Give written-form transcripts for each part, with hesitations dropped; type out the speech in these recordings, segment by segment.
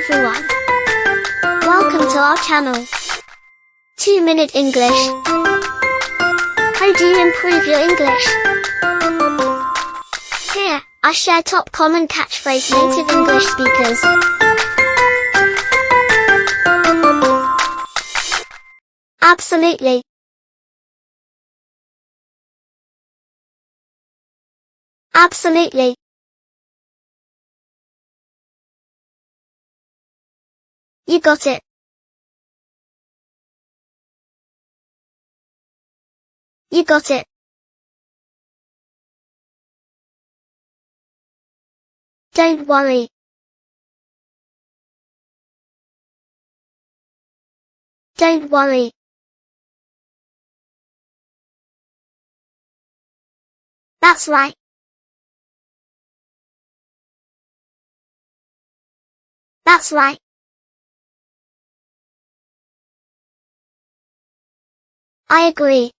everyone. Welcome to our channel. 2-Minute English. How do you improve your English? Here, I share top common catchphrase native English speakers. Absolutely. Absolutely. You got it. You got it. Don't worry. Don't worry. That's right. That's right. I agree.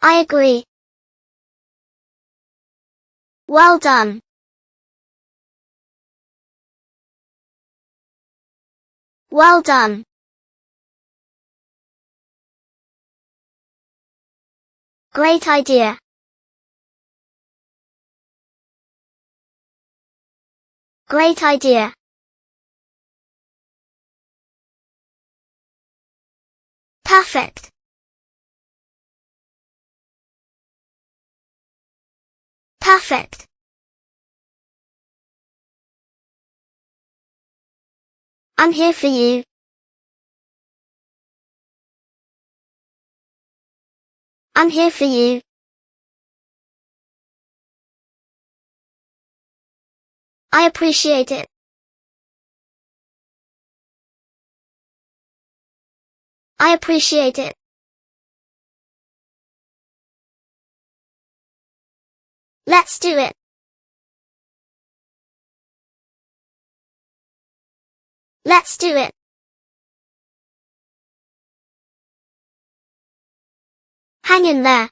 I agree. Well done. Well done. Great idea. Great idea. Perfect. Perfect. I'm here for you. I'm here for you. I appreciate it. I appreciate it. Let's do it. Let's do it. Hang in there.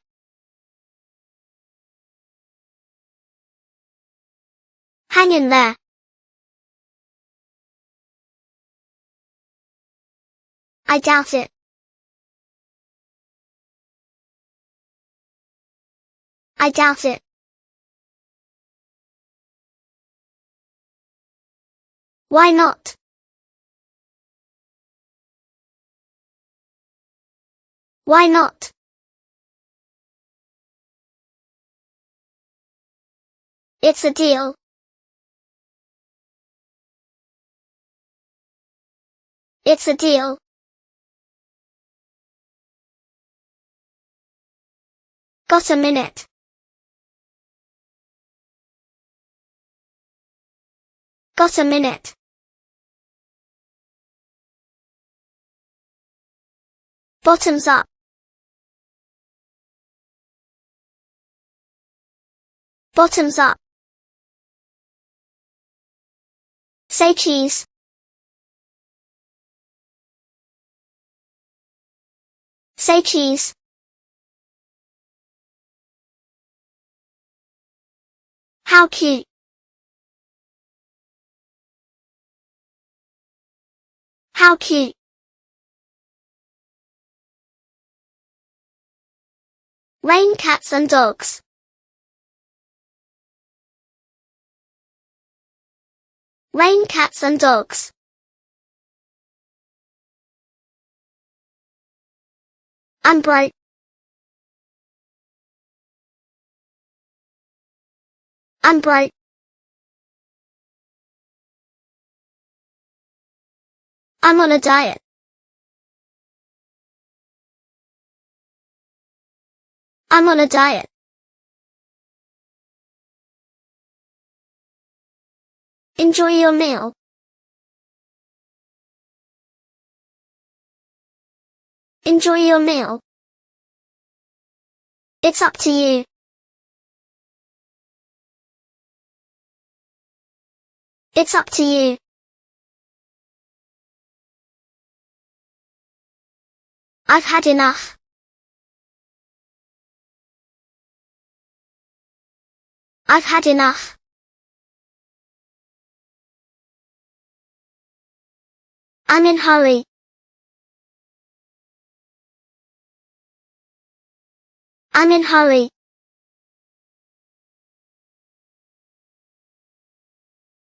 Hang in there. I doubt it. I doubt it. Why not? Why not? It's a deal. It's a deal. Got a minute? Got a minute? Bottoms up. Bottoms up. Say cheese. Say cheese. How cute. How cute. Rain cats and dogs. Rain cats and dogs. I'm broke. I'm broke. I'm on a diet. I'm on a diet. Enjoy your meal. Enjoy your meal. It's up to you. It's up to you. I've had enough. I've had enough. I'm in hurry. I'm in hurry.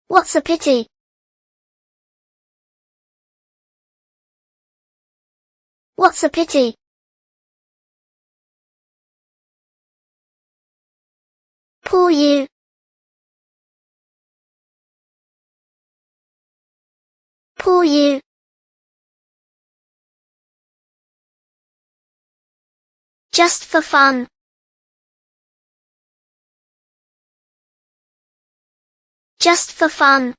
What's a pity? What's a pity? Poor you. Poor you. Just for fun. Just for fun.